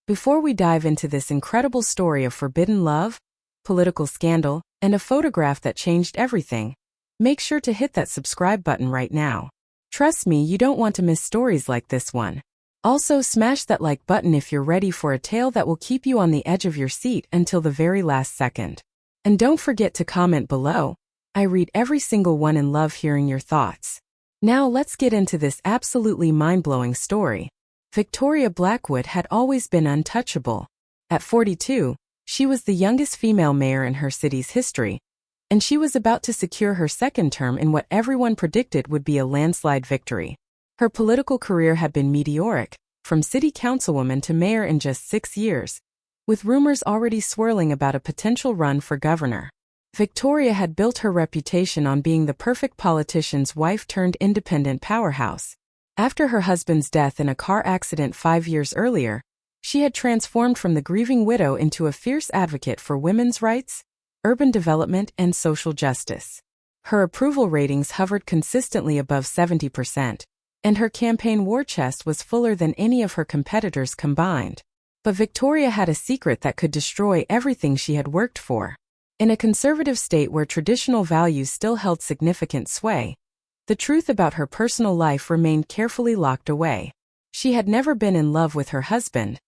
Before we dive into this incredible story of forbidden love, political scandal, and a photograph that changed everything, make sure to hit that subscribe button right now. Trust me, you don't want to miss stories like this one. Also, smash that like button if you're ready for a tale that will keep you on the edge of your seat until the very last second. And don't forget to comment below. I read every single one and love hearing your thoughts. Now let's get into this absolutely mind-blowing story. Victoria Blackwood had always been untouchable. At 42, she was the youngest female mayor in her city's history, and she was about to secure her second term in what everyone predicted would be a landslide victory. Her political career had been meteoric, from city councilwoman to mayor in just 6 years, with rumors already swirling about a potential run for governor. Victoria had built her reputation on being the perfect politician's wife turned independent powerhouse. After her husband's death in a car accident 5 years earlier, she had transformed from the grieving widow into a fierce advocate for women's rights, urban development, and social justice. Her approval ratings hovered consistently above 70%, and her campaign war chest was fuller than any of her competitors combined. But Victoria had a secret that could destroy everything she had worked for. In a conservative state where traditional values still held significant sway, the truth about her personal life remained carefully locked away. She had never been in love with her husband.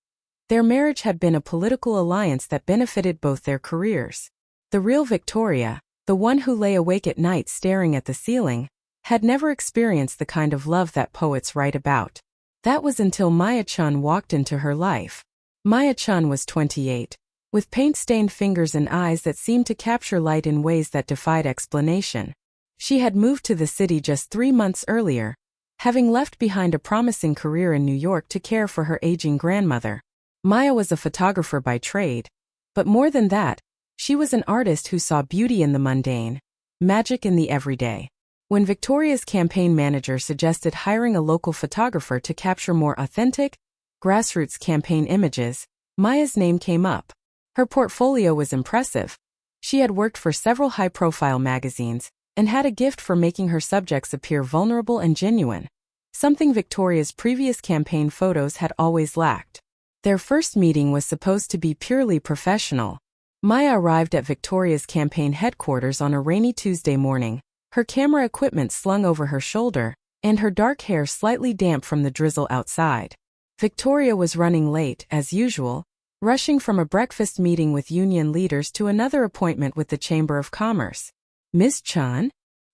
Their marriage had been a political alliance that benefited both their careers. The real Victoria, the one who lay awake at night staring at the ceiling, had never experienced the kind of love that poets write about. That was until Maya Chun walked into her life. Maya Chun was 28, with paint-stained fingers and eyes that seemed to capture light in ways that defied explanation. She had moved to the city just 3 months earlier, having left behind a promising career in New York to care for her aging grandmother. Maya was a photographer by trade, but more than that, she was an artist who saw beauty in the mundane, magic in the everyday. When Victoria's campaign manager suggested hiring a local photographer to capture more authentic, grassroots campaign images, Maya's name came up. Her portfolio was impressive. She had worked for several high-profile magazines and had a gift for making her subjects appear vulnerable and genuine, something Victoria's previous campaign photos had always lacked. Their first meeting was supposed to be purely professional. Maya arrived at Victoria's campaign headquarters on a rainy Tuesday morning, her camera equipment slung over her shoulder, and her dark hair slightly damp from the drizzle outside. Victoria was running late, as usual, rushing from a breakfast meeting with union leaders to another appointment with the Chamber of Commerce. "Miss Chun?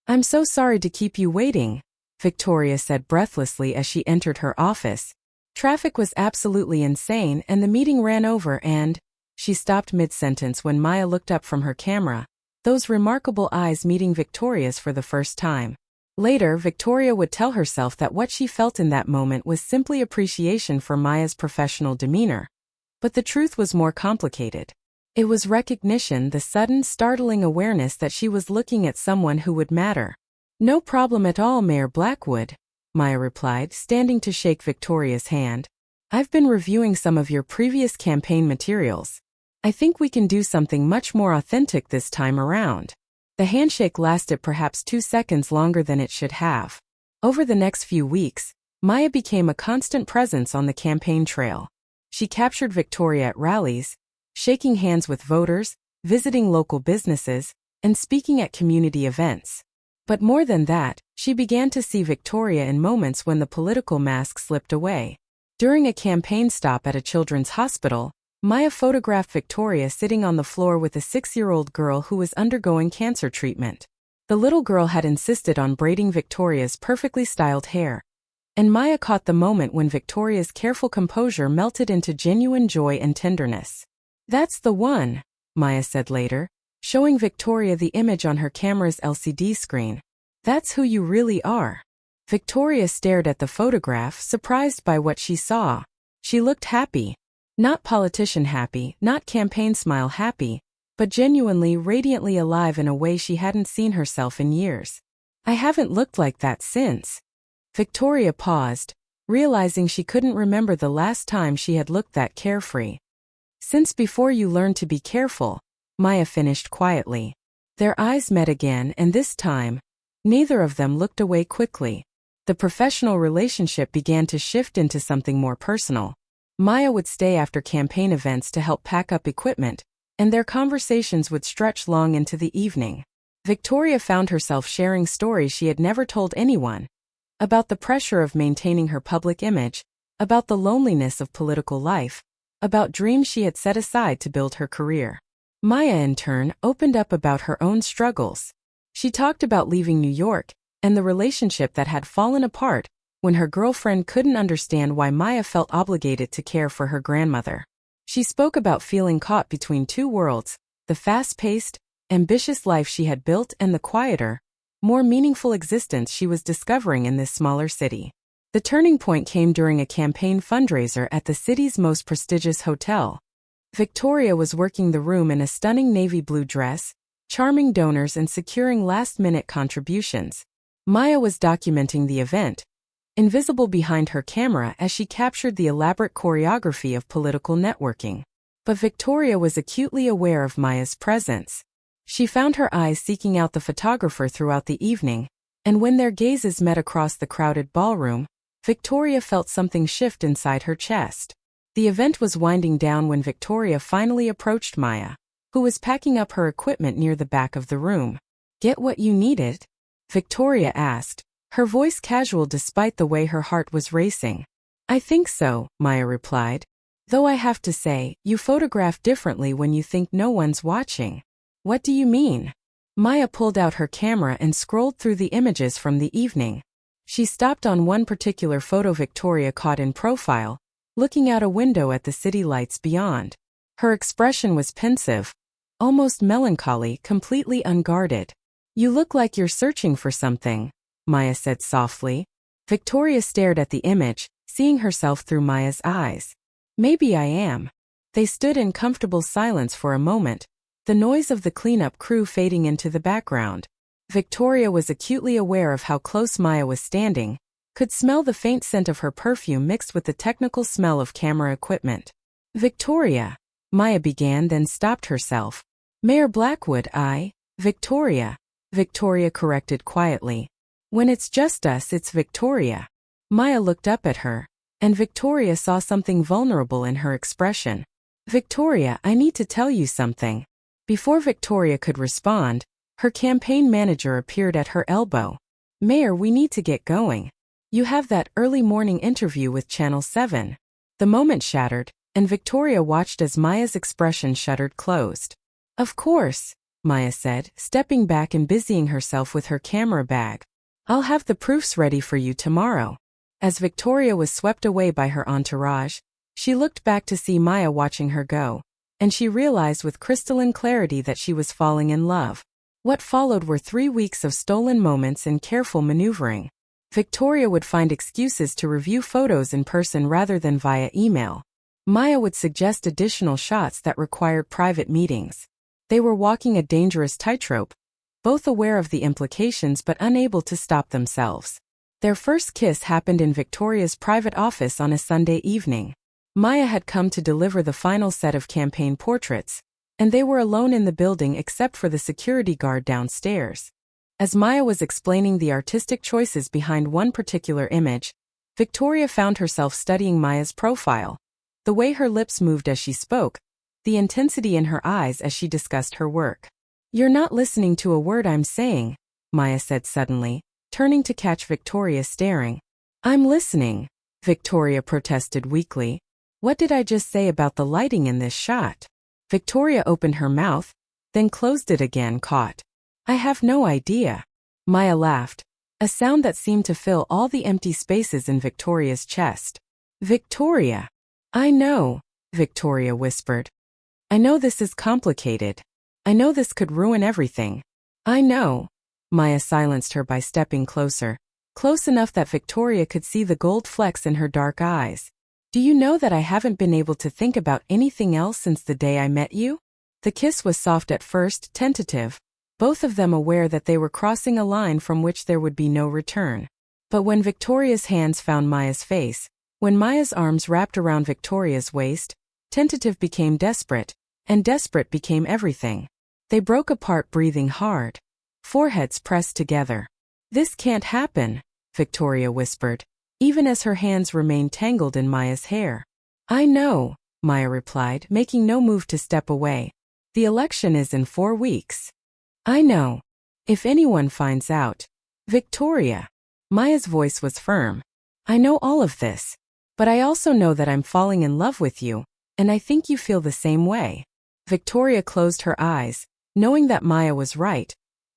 I'm so sorry to keep you waiting," Victoria said breathlessly as she entered her office. Traffic was absolutely insane and the meeting ran over and... She stopped mid-sentence when Maya looked up from her camera, those remarkable eyes meeting Victoria's for the first time. Later, Victoria would tell herself that what she felt in that moment was simply appreciation for Maya's professional demeanor. But the truth was more complicated. It was recognition, the sudden, startling awareness that she was looking at someone who would matter. "No problem at all, Mayor Blackwood," Maya replied, standing to shake Victoria's hand. "I've been reviewing some of your previous campaign materials. I think we can do something much more authentic this time around." The handshake lasted perhaps 2 seconds longer than it should have. Over the next few weeks, Maya became a constant presence on the campaign trail. She captured Victoria at rallies, shaking hands with voters, visiting local businesses, and speaking at community events. But more than that, she began to see Victoria in moments when the political mask slipped away. During a campaign stop at a children's hospital, Maya photographed Victoria sitting on the floor with a 6-year-old girl who was undergoing cancer treatment. The little girl had insisted on braiding Victoria's perfectly styled hair, and Maya caught the moment when Victoria's careful composure melted into genuine joy and tenderness. "That's the one," Maya said later, showing Victoria the image on her camera's LCD screen. "That's who you really are." Victoria stared at the photograph, surprised by what she saw. She looked happy. Not politician happy, not campaign smile happy, but genuinely, radiantly alive in a way she hadn't seen herself in years. "I haven't looked like that since." Victoria paused, realizing she couldn't remember the last time she had looked that carefree. "Since before you learned to be careful," Maya finished quietly. Their eyes met again, and this time, neither of them looked away quickly. The professional relationship began to shift into something more personal. Maya would stay after campaign events to help pack up equipment, and their conversations would stretch long into the evening. Victoria found herself sharing stories she had never told anyone, about the pressure of maintaining her public image, about the loneliness of political life, about dreams she had set aside to build her career. Maya, in turn, opened up about her own struggles. She talked about leaving New York and the relationship that had fallen apart when her girlfriend couldn't understand why Maya felt obligated to care for her grandmother. She spoke about feeling caught between two worlds, the fast-paced, ambitious life she had built and the quieter, more meaningful existence she was discovering in this smaller city. The turning point came during a campaign fundraiser at the city's most prestigious hotel. Victoria was working the room in a stunning navy blue dress, charming donors and securing last-minute contributions. Maya was documenting the event, invisible behind her camera as she captured the elaborate choreography of political networking. But Victoria was acutely aware of Maya's presence. She found her eyes seeking out the photographer throughout the evening, and when their gazes met across the crowded ballroom, Victoria felt something shift inside her chest. The event was winding down when Victoria finally approached Maya, who was packing up her equipment near the back of the room. "Get what you needed?" Victoria asked, her voice casual despite the way her heart was racing. "I think so," Maya replied. "Though I have to say, you photograph differently when you think no one's watching." "What do you mean?" Maya pulled out her camera and scrolled through the images from the evening. She stopped on one particular photo Victoria caught in profile, looking out a window at the city lights beyond. Her expression was pensive, almost melancholy, completely unguarded. "You look like you're searching for something," Maya said softly. Victoria stared at the image, seeing herself through Maya's eyes. "Maybe I am." They stood in comfortable silence for a moment, the noise of the cleanup crew fading into the background. Victoria was acutely aware of how close Maya was standing, could smell the faint scent of her perfume mixed with the technical smell of camera equipment. "Victoria," Maya began, then stopped herself. "Mayor Blackwood, Victoria," Victoria corrected quietly. "When it's just us, it's Victoria." Maya looked up at her, and Victoria saw something vulnerable in her expression. "Victoria, I need to tell you something." Before Victoria could respond, her campaign manager appeared at her elbow. "Mayor, we need to get going. You have that early morning interview with Channel 7. The moment shattered, and Victoria watched as Maya's expression shuttered closed. "Of course," Maya said, stepping back and busying herself with her camera bag. "I'll have the proofs ready for you tomorrow." As Victoria was swept away by her entourage, she looked back to see Maya watching her go, and she realized with crystalline clarity that she was falling in love. What followed were 3 weeks of stolen moments and careful maneuvering. Victoria would find excuses to review photos in person rather than via email. Maya would suggest additional shots that required private meetings. They were walking a dangerous tightrope, both aware of the implications but unable to stop themselves. Their first kiss happened in Victoria's private office on a Sunday evening. Maya had come to deliver the final set of campaign portraits, and they were alone in the building except for the security guard downstairs. As Maya was explaining the artistic choices behind one particular image, Victoria found herself studying Maya's profile. The way her lips moved as she spoke, the intensity in her eyes as she discussed her work. "You're not listening to a word I'm saying," Maya said suddenly, turning to catch Victoria staring. "I'm listening," Victoria protested weakly. "What did I just say about the lighting in this shot?" Victoria opened her mouth, then closed it again, caught. "I have no idea." Maya laughed, a sound that seemed to fill all the empty spaces in Victoria's chest. "Victoria." "I know," Victoria whispered. "I know this is complicated. I know this could ruin everything. I know." Maya silenced her by stepping closer, close enough that Victoria could see the gold flecks in her dark eyes. "Do you know that I haven't been able to think about anything else since the day I met you?" The kiss was soft at first, tentative, both of them aware that they were crossing a line from which there would be no return. But when Victoria's hands found Maya's face, when Maya's arms wrapped around Victoria's waist, tentative became desperate, and desperate became everything. They broke apart, breathing hard, foreheads pressed together. "This can't happen," Victoria whispered, even as her hands remained tangled in Maya's hair. I know, Maya replied, making no move to step away. The election is in 4 weeks. I know. If anyone finds out. Victoria. Maya's voice was firm. I know all of this. But I also know that I'm falling in love with you, and I think you feel the same way. Victoria closed her eyes, knowing that Maya was right,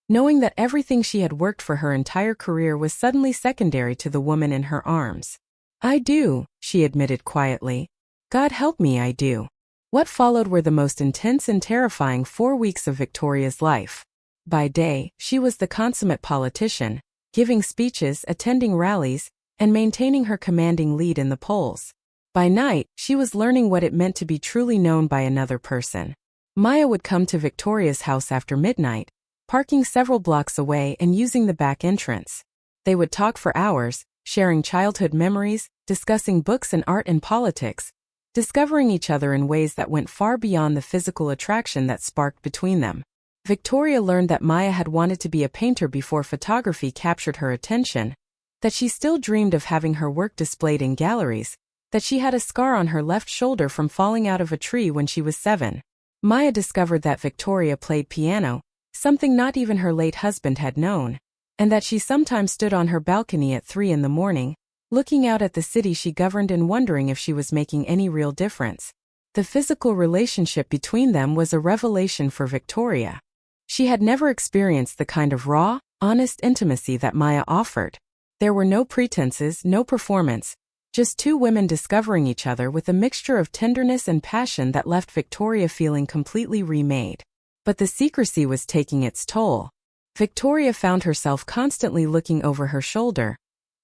knowing that everything she had worked for her entire career was suddenly secondary to the woman in her arms. I do, she admitted quietly. God help me, I do. What followed were the most intense and terrifying 4 weeks of Victoria's life. By day, she was the consummate politician, giving speeches, attending rallies, and maintaining her commanding lead in the polls. By night, she was learning what it meant to be truly known by another person. Maya would come to Victoria's house after midnight, parking several blocks away and using the back entrance. They would talk for hours, sharing childhood memories, discussing books and art and politics, discovering each other in ways that went far beyond the physical attraction that sparked between them. Victoria learned that Maya had wanted to be a painter before photography captured her attention, that she still dreamed of having her work displayed in galleries, that she had a scar on her left shoulder from falling out of a tree when she was 7. Maya discovered that Victoria played piano, something not even her late husband had known, and that she sometimes stood on her balcony at 3 in the morning, looking out at the city she governed and wondering if she was making any real difference. The physical relationship between them was a revelation for Victoria. She had never experienced the kind of raw, honest intimacy that Maya offered. There were no pretenses, no performance, just 2 women discovering each other with a mixture of tenderness and passion that left Victoria feeling completely remade. But the secrecy was taking its toll. Victoria found herself constantly looking over her shoulder,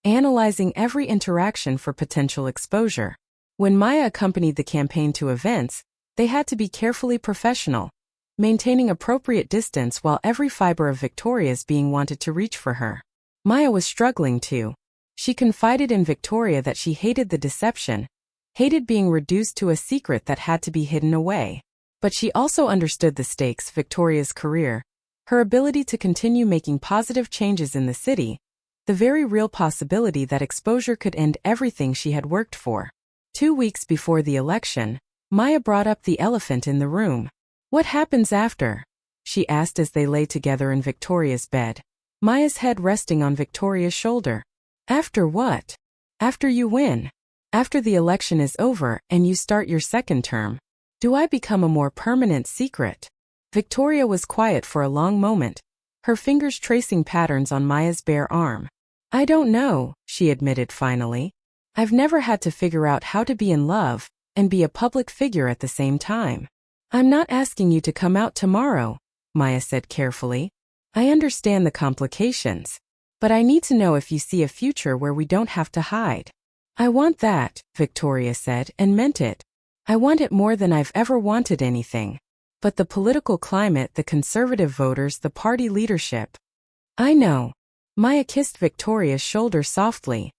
analyzing every interaction for potential exposure. When Maya accompanied the campaign to events, they had to be carefully professional, maintaining appropriate distance while every fiber of Victoria's being wanted to reach for her. Maya was struggling too. She confided in Victoria that she hated the deception, hated being reduced to a secret that had to be hidden away. But she also understood the stakes: Victoria's career, her ability to continue making positive changes in the city, the very real possibility that exposure could end everything she had worked for. 2 weeks before the election, Maya brought up the elephant in the room. What happens after? She asked as they lay together in Victoria's bed, Maya's head resting on Victoria's shoulder. After what? After you win. After the election is over and you start your second term. Do I become a more permanent secret? Victoria was quiet for a long moment, her fingers tracing patterns on Maya's bare arm. I don't know, she admitted finally. I've never had to figure out how to be in love and be a public figure at the same time. I'm not asking you to come out tomorrow, Maya said carefully. I understand the complications, but I need to know if you see a future where we don't have to hide. I want that, Victoria said, and meant it. I want it more than I've ever wanted anything. But the political climate, the conservative voters, the party leadership. I know. Maya kissed Victoria's shoulder softly.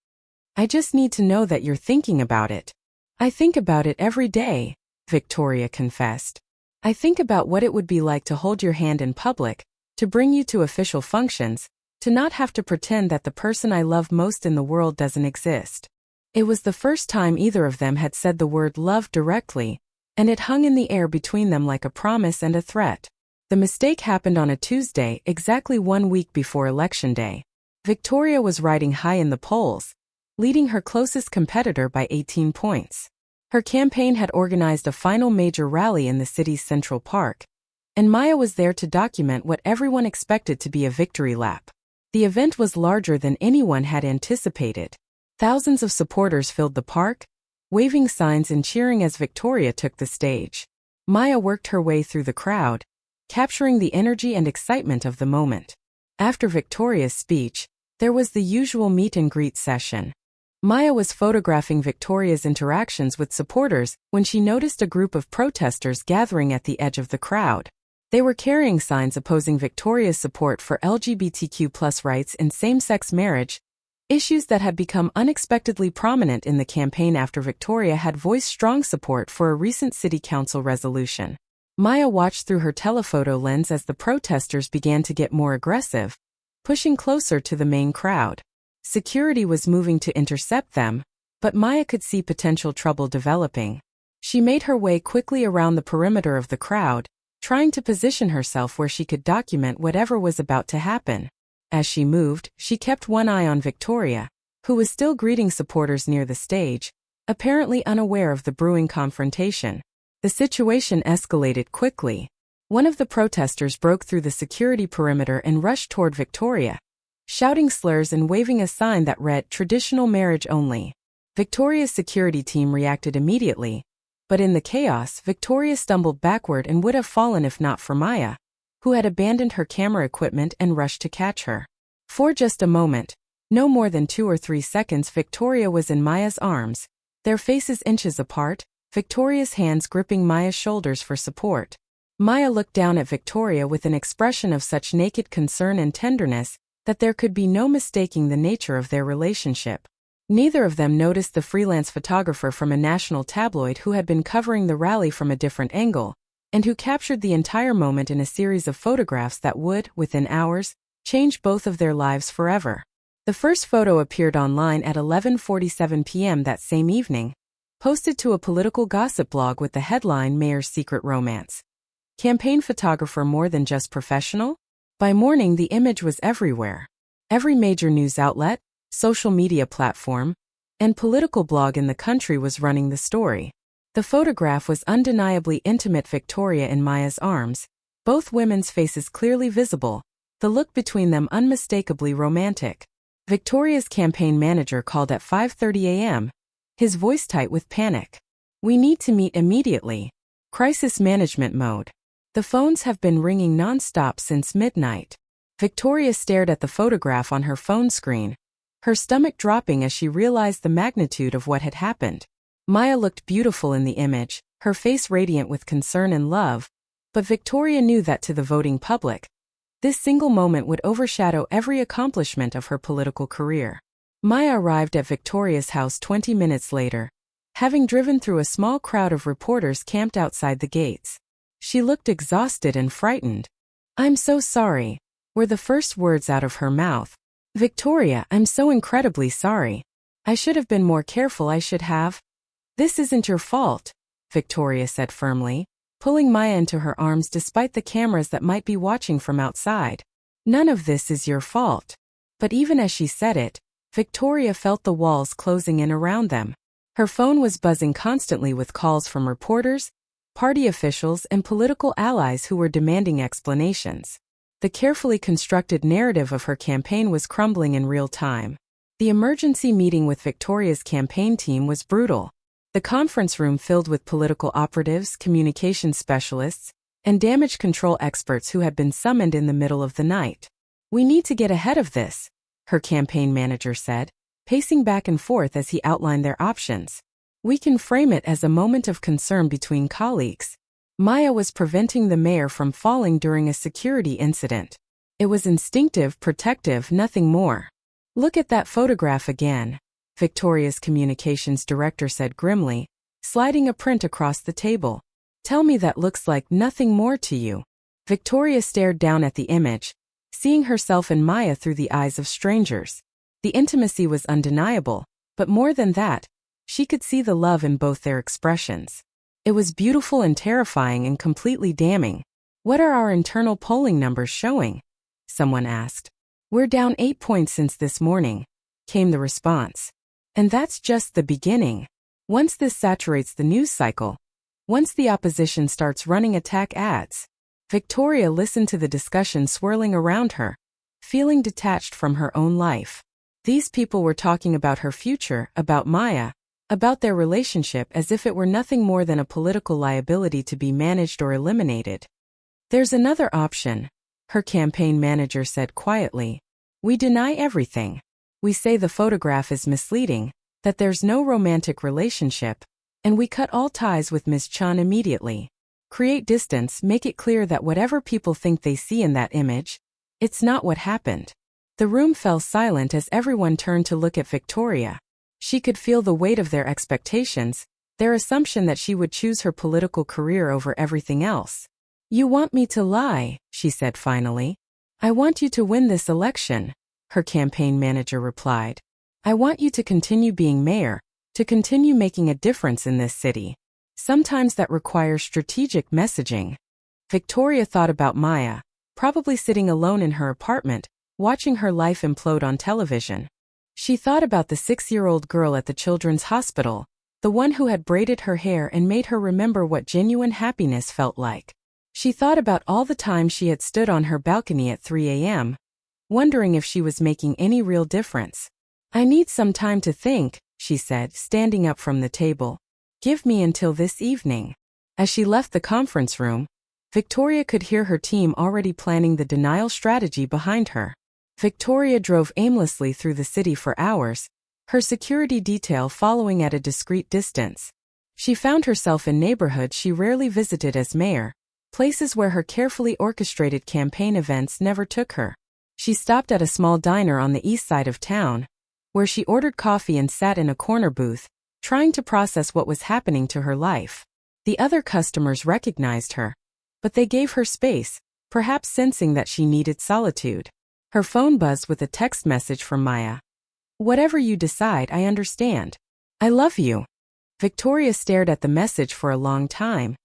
I just need to know that you're thinking about it. I think about it every day, Victoria confessed. I think about what it would be like to hold your hand in public, to bring you to official functions, to not have to pretend that the person I love most in the world doesn't exist. It was the first time either of them had said the word love directly, and it hung in the air between them like a promise and a threat. The mistake happened on a Tuesday, exactly 1 week before Election Day. Victoria was riding high in the polls, leading her closest competitor by 18 points. Her campaign had organized a final major rally in the city's Central Park, and Maya was there to document what everyone expected to be a victory lap. The event was larger than anyone had anticipated. Thousands of supporters filled the park, waving signs and cheering as Victoria took the stage. Maya worked her way through the crowd, capturing the energy and excitement of the moment. After Victoria's speech, there was the usual meet and greet session. Maya was photographing Victoria's interactions with supporters when she noticed a group of protesters gathering at the edge of the crowd. They were carrying signs opposing Victoria's support for LGBTQ+ rights and same-sex marriage, issues that had become unexpectedly prominent in the campaign after Victoria had voiced strong support for a recent city council resolution. Maya watched through her telephoto lens as the protesters began to get more aggressive, pushing closer to the main crowd. Security was moving to intercept them, but Maya could see potential trouble developing. She made her way quickly around the perimeter of the crowd, trying to position herself where she could document whatever was about to happen. As she moved, she kept one eye on Victoria, who was still greeting supporters near the stage, apparently unaware of the brewing confrontation. The situation escalated quickly. One of the protesters broke through the security perimeter and rushed toward Victoria, shouting slurs and waving a sign that read, "Traditional marriage only." Victoria's security team reacted immediately, but in the chaos, Victoria stumbled backward and would have fallen if not for Maya, who had abandoned her camera equipment and rushed to catch her. For just a moment, no more than 2 or 3 seconds, Victoria was in Maya's arms, their faces inches apart, Victoria's hands gripping Maya's shoulders for support. Maya looked down at Victoria with an expression of such naked concern and tenderness that there could be no mistaking the nature of their relationship. Neither of them noticed the freelance photographer from a national tabloid who had been covering the rally from a different angle, and who captured the entire moment in a series of photographs that would, within hours, change both of their lives forever. The first photo appeared online at 11:47 p.m. that same evening, posted to a political gossip blog with the headline "Mayor's Secret Romance." Campaign photographer more than just professional? By morning, the image was everywhere. Every major news outlet, social media platform, and political blog in the country was running the story. The photograph was undeniably intimate. Victoria in Maya's arms, both women's faces clearly visible, the look between them unmistakably romantic. Victoria's campaign manager called at 5:30 a.m., his voice tight with panic. "We need to meet immediately. Crisis management mode." The phones have been ringing non-stop since midnight. Victoria stared at the photograph on her phone screen, her stomach dropping as she realized the magnitude of what had happened. Maya looked beautiful in the image, her face radiant with concern and love, but Victoria knew that to the voting public, this single moment would overshadow every accomplishment of her political career. Maya arrived at Victoria's house 20 minutes later, having driven through a small crowd of reporters camped outside the gates. She looked exhausted and frightened. "I'm so sorry," were the first words out of her mouth. "Victoria, I'm so incredibly sorry. I should have been more careful. I should have." "This isn't your fault," Victoria said firmly, pulling Maya into her arms despite the cameras that might be watching from outside. "None of this is your fault." But even as she said it, Victoria felt the walls closing in around them. Her phone was buzzing constantly with calls from reporters, party officials, and political allies who were demanding explanations. The carefully constructed narrative of her campaign was crumbling in real time. The emergency meeting with Victoria's campaign team was brutal. The conference room filled with political operatives, communications specialists, and damage control experts who had been summoned in the middle of the night. "We need to get ahead of this," her campaign manager said, pacing back and forth as he outlined their options. "We can frame it as a moment of concern between colleagues. Maya was preventing the mayor from falling during a security incident. It was instinctive, protective, nothing more." "Look at that photograph again," Victoria's communications director said grimly, sliding a print across the table. "Tell me that looks like nothing more to you." Victoria stared down at the image, seeing herself and Maya through the eyes of strangers. The intimacy was undeniable, but more than that, she could see the love in both their expressions. It was beautiful and terrifying and completely damning. "What are our internal polling numbers showing?" someone asked. "We're down 8 points since this morning," came the response. "And that's just the beginning. Once this saturates the news cycle, once the opposition starts running attack ads." Victoria listened to the discussion swirling around her, feeling detached from her own life. These people were talking about her future, about Maya, about their relationship as if it were nothing more than a political liability to be managed or eliminated. "There's another option," her campaign manager said quietly. "We deny everything. We say the photograph is misleading, that there's no romantic relationship, and we cut all ties with Ms. Chun immediately. Create distance, make it clear that whatever people think they see in that image, it's not what happened." The room fell silent as everyone turned to look at Victoria. She could feel the weight of their expectations, their assumption that she would choose her political career over everything else. "You want me to lie," she said finally. "I want you to win this election," her campaign manager replied. "I want you to continue being mayor, to continue making a difference in this city. Sometimes that requires strategic messaging. Victoria thought about Maya, probably sitting alone in her apartment, watching her life implode on television. She thought about the 6-year-old girl at the children's hospital, the one who had braided her hair and made her remember what genuine happiness felt like. She thought about all the time she had stood on her balcony at 3 a.m., wondering if she was making any real difference. "I need some time to think," she said, standing up from the table. "Give me until this evening." As she left the conference room, Victoria could hear her team already planning the denial strategy behind her. Victoria drove aimlessly through the city for hours, her security detail following at a discreet distance. She found herself in neighborhoods she rarely visited as mayor, places where her carefully orchestrated campaign events never took her. She stopped at a small diner on the east side of town, where she ordered coffee and sat in a corner booth, trying to process what was happening to her life. The other customers recognized her, but they gave her space, perhaps sensing that she needed solitude. Her phone buzzed with a text message from Maya. "Whatever you decide, I understand. I love you." Victoria stared at the message for a long time,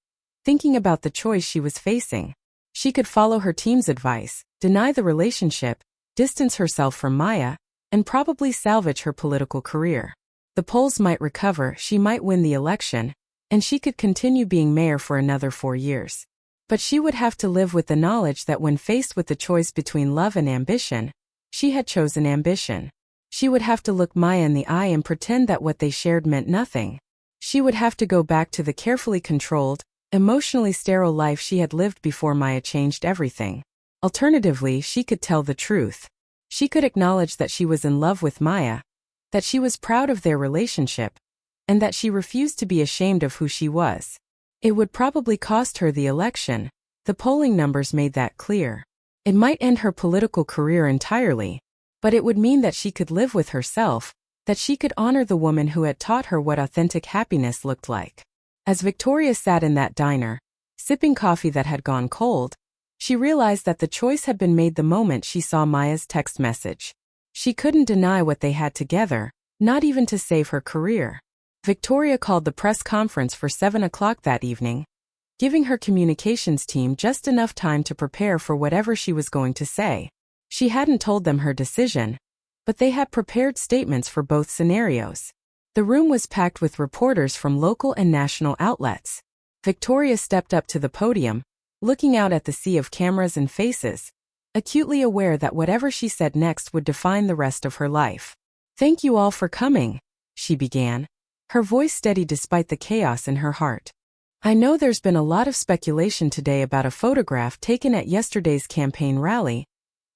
thinking about the choice she was facing. She could follow her team's advice, deny the relationship, distance herself from Maya, and probably salvage her political career. The polls might recover, she might win the election, and she could continue being mayor for another 4 years. But she would have to live with the knowledge that when faced with the choice between love and ambition, she had chosen ambition. She would have to look Maya in the eye and pretend that what they shared meant nothing. She would have to go back to the carefully controlled, emotionally sterile life she had lived before Maya changed everything. Alternatively, she could tell the truth. She could acknowledge that she was in love with Maya, that she was proud of their relationship, and that she refused to be ashamed of who she was. It would probably cost her the election. The polling numbers made that clear. It might end her political career entirely, but it would mean that she could live with herself, that she could honor the woman who had taught her what authentic happiness looked like. As Victoria sat in that diner, sipping coffee that had gone cold, she realized that the choice had been made the moment she saw Maya's text message. She couldn't deny what they had together, not even to save her career. Victoria called the press conference for 7 o'clock that evening, giving her communications team just enough time to prepare for whatever she was going to say. She hadn't told them her decision, but they had prepared statements for both scenarios. The room was packed with reporters from local and national outlets. Victoria stepped up to the podium, looking out at the sea of cameras and faces, acutely aware that whatever she said next would define the rest of her life. "Thank you all for coming," she began, her voice steady despite the chaos in her heart. "I know there's been a lot of speculation today about a photograph taken at yesterday's campaign rally,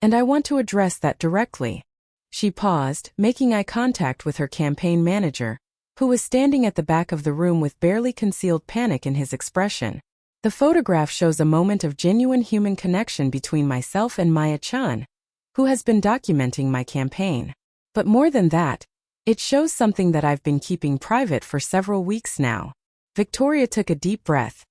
and I want to address that directly." She paused, making eye contact with her campaign manager, who was standing at the back of the room with barely concealed panic in his expression. "The photograph shows a moment of genuine human connection between myself and Maya Chun, who has been documenting my campaign. But more than that, it shows something that I've been keeping private for several weeks now." Victoria took a deep breath,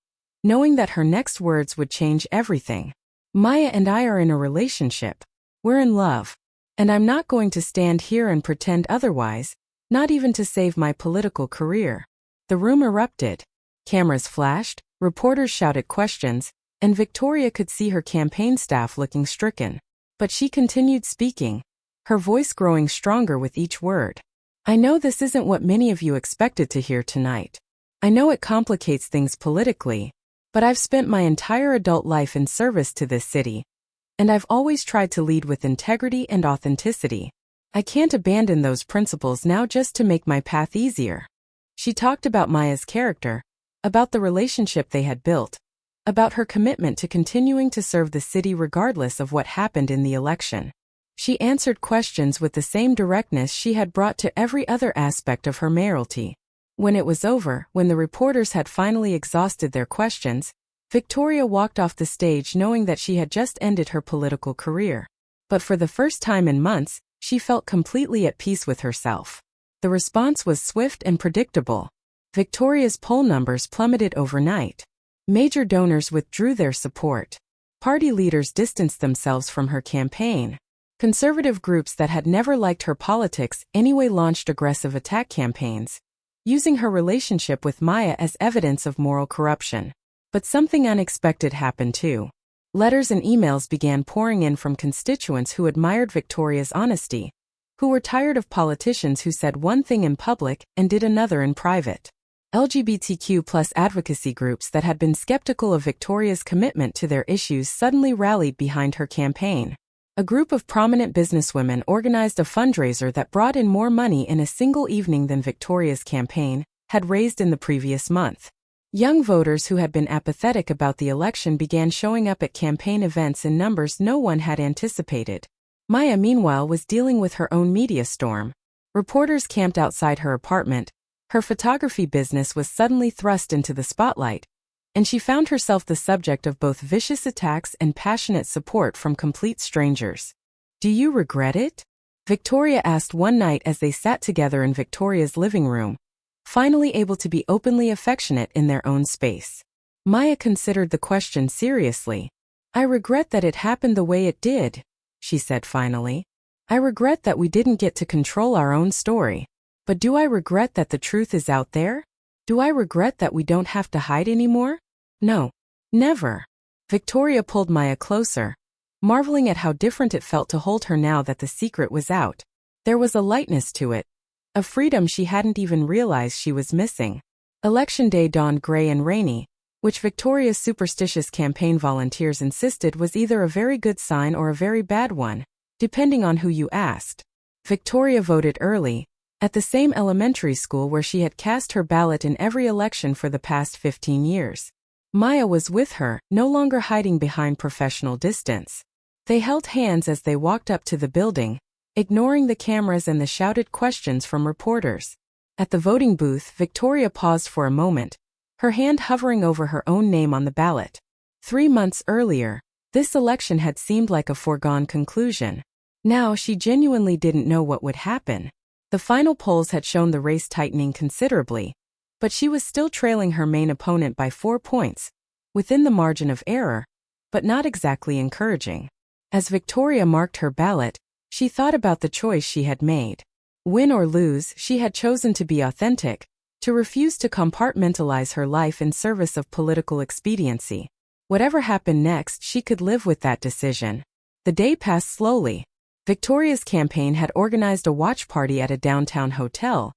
knowing that her next words would change everything. "Maya and I are in a relationship. We're in love. And I'm not going to stand here and pretend otherwise, not even to save my political career." The room erupted. Cameras flashed, reporters shouted questions, and Victoria could see her campaign staff looking stricken. But she continued speaking, her voice growing stronger with each word. "I know this isn't what many of you expected to hear tonight. I know it complicates things politically, but I've spent my entire adult life in service to this city, and I've always tried to lead with integrity and authenticity. I can't abandon those principles now just to make my path easier." She talked about Maya's character, about the relationship they had built, about her commitment to continuing to serve the city regardless of what happened in the election. She answered questions with the same directness she had brought to every other aspect of her mayoralty. When it was over, when the reporters had finally exhausted their questions, Victoria walked off the stage knowing that she had just ended her political career. But for the first time in months, she felt completely at peace with herself. The response was swift and predictable. Victoria's poll numbers plummeted overnight. Major donors withdrew their support. Party leaders distanced themselves from her campaign. Conservative groups that had never liked her politics anyway launched aggressive attack campaigns. using her relationship with Maya as evidence of moral corruption. But something unexpected happened too. Letters and emails began pouring in from constituents who admired Victoria's honesty, who were tired of politicians who said one thing in public and did another in private. LGBTQ+ advocacy groups that had been skeptical of Victoria's commitment to their issues suddenly rallied behind her campaign. A group of prominent businesswomen organized a fundraiser that brought in more money in a single evening than Victoria's campaign had raised in the previous month. Young voters who had been apathetic about the election began showing up at campaign events in numbers no one had anticipated. Maya, meanwhile, was dealing with her own media storm. Reporters camped outside her apartment. Her photography business was suddenly thrust into the spotlight, and she found herself the subject of both vicious attacks and passionate support from complete strangers. "Do you regret it?" Victoria asked one night as they sat together in Victoria's living room, finally able to be openly affectionate in their own space. Maya considered the question seriously. "I regret that it happened the way it did," she said finally. "I regret that we didn't get to control our own story. But do I regret that the truth is out there? Do I regret that we don't have to hide anymore? No. Never." Victoria pulled Maya closer, marveling at how different it felt to hold her now that the secret was out. There was a lightness to it, a freedom she hadn't even realized she was missing. Election day dawned gray and rainy, which Victoria's superstitious campaign volunteers insisted was either a very good sign or a very bad one, depending on who you asked. Victoria voted early, at the same elementary school where she had cast her ballot in every election for the past 15 years. Maya was with her, no longer hiding behind professional distance. They held hands as they walked up to the building, ignoring the cameras and the shouted questions from reporters. At the voting booth, Victoria paused for a moment, her hand hovering over her own name on the ballot. 3 months earlier, this election had seemed like a foregone conclusion. Now she genuinely didn't know what would happen. The final polls had shown the race tightening considerably, but she was still trailing her main opponent by 4 points, within the margin of error, but not exactly encouraging. As Victoria marked her ballot, she thought about the choice she had made. Win or lose, she had chosen to be authentic, to refuse to compartmentalize her life in service of political expediency. Whatever happened next, she could live with that decision. The day passed slowly. Victoria's campaign had organized a watch party at a downtown hotel,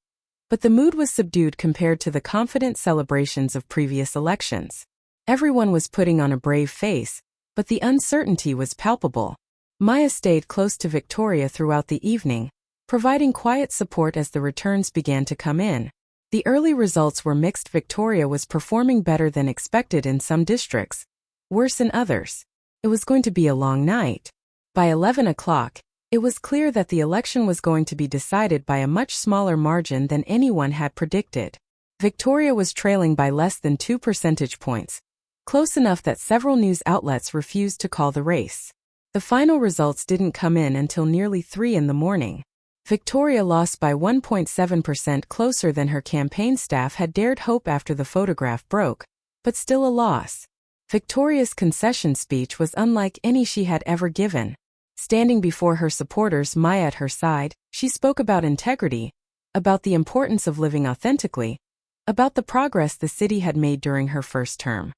but the mood was subdued compared to the confident celebrations of previous elections. Everyone was putting on a brave face, but the uncertainty was palpable. Maya stayed close to Victoria throughout the evening, providing quiet support as the returns began to come in. The early results were mixed. Victoria was performing better than expected in some districts, worse in others. It was going to be a long night. By 11 o'clock, it was clear that the election was going to be decided by a much smaller margin than anyone had predicted. Victoria was trailing by less than 2 percentage points, close enough that several news outlets refused to call the race. The final results didn't come in until nearly 3 in the morning. Victoria lost by 1.7%, closer than her campaign staff had dared hope after the photograph broke, but still a loss. Victoria's concession speech was unlike any she had ever given. Standing before her supporters, Maya at her side, she spoke about integrity, about the importance of living authentically, about the progress the city had made during her first term.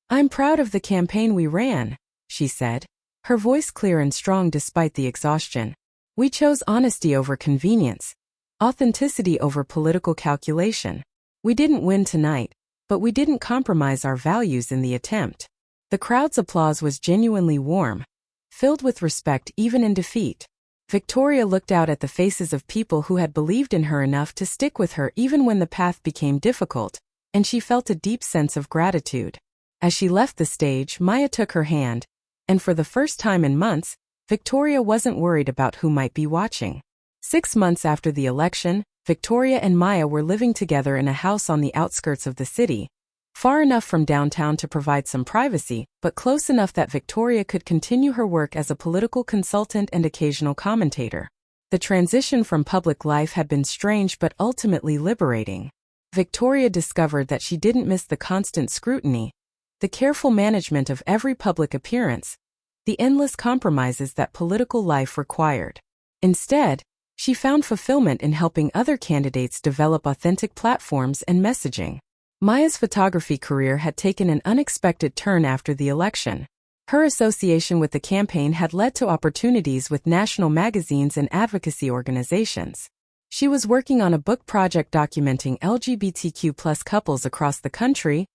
"I'm proud of the campaign we ran," she said, her voice clear and strong despite the exhaustion. "We chose honesty over convenience, authenticity over political calculation. We didn't win tonight, but we didn't compromise our values in the attempt." The crowd's applause was genuinely warm, filled with respect even in defeat. Victoria looked out at the faces of people who had believed in her enough to stick with her even when the path became difficult, and she felt a deep sense of gratitude. As she left the stage, Maya took her hand, and for the first time in months, Victoria wasn't worried about who might be watching. 6 months after the election, Victoria and Maya were living together in a house on the outskirts of the city, far enough from downtown to provide some privacy, but close enough that Victoria could continue her work as a political consultant and occasional commentator. The transition from public life had been strange but ultimately liberating. Victoria discovered that she didn't miss the constant scrutiny, the careful management of every public appearance, the endless compromises that political life required. Instead, She found fulfillment in helping other candidates develop authentic platforms and messaging. Maya's photography career had taken an unexpected turn after the election. Her association with the campaign had led to opportunities with national magazines and advocacy organizations. She was working on a book project documenting LGBTQ+ couples across the country,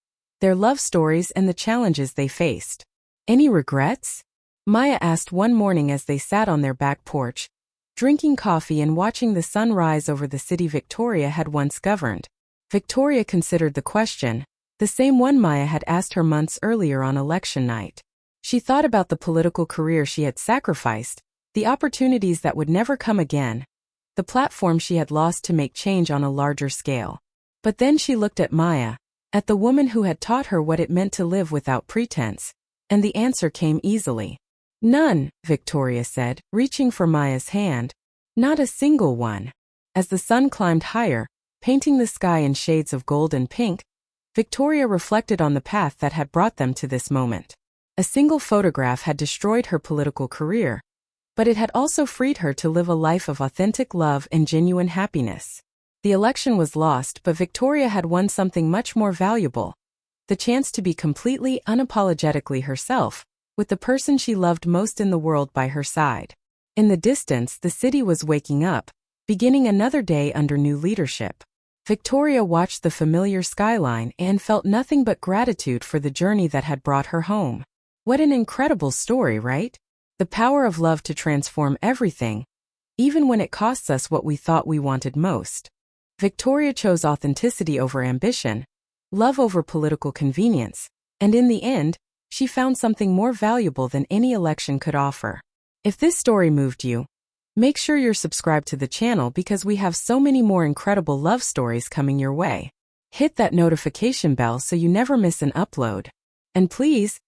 their love stories and the challenges they faced. Any regrets? Maya asked one morning as they sat on their back porch, drinking coffee and watching the sun rise over the city Victoria had once governed. Victoria considered the question, the same one Maya had asked her months earlier on election night. She thought about the political career she had sacrificed, the opportunities that would never come again, the platform she had lost to make change on a larger scale. But then she looked at Maya, at the woman who had taught her what it meant to live without pretense, and the answer came easily. None, Victoria said, reaching for Maya's hand. Not a single one. As the sun climbed higher, painting the sky in shades of gold and pink, Victoria reflected on the path that had brought them to this moment. A single photograph had destroyed her political career, but it had also freed her to live a life of authentic love and genuine happiness. The election was lost, but Victoria had won something much more valuable: the chance to be completely, unapologetically herself, with the person she loved most in the world by her side. In the distance, the city was waking up, beginning another day under new leadership. Victoria watched the familiar skyline and felt nothing but gratitude for the journey that had brought her home. What an incredible story, right? The power of love to transform everything, even when it costs us what we thought we wanted most. Victoria chose authenticity over ambition, love over political convenience, and in the end, she found something more valuable than any election could offer. If this story moved you, make sure you're subscribed to the channel because we have so many more incredible love stories coming your way. Hit that notification bell so you never miss an upload. And please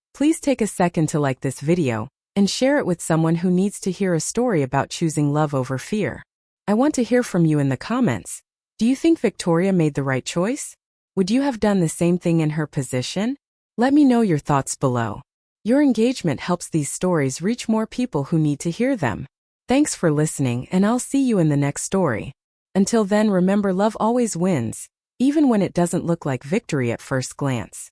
take a second to like this video and share it with someone who needs to hear a story about choosing love over fear. I want to hear from you in the comments. Do you think Victoria made the right choice? Would you have done the same thing in her position? Let me know your thoughts below. Your engagement helps these stories reach more people who need to hear them. Thanks for listening, and I'll see you in the next story. Until then, remember, love always wins, even when it doesn't look like victory at first glance.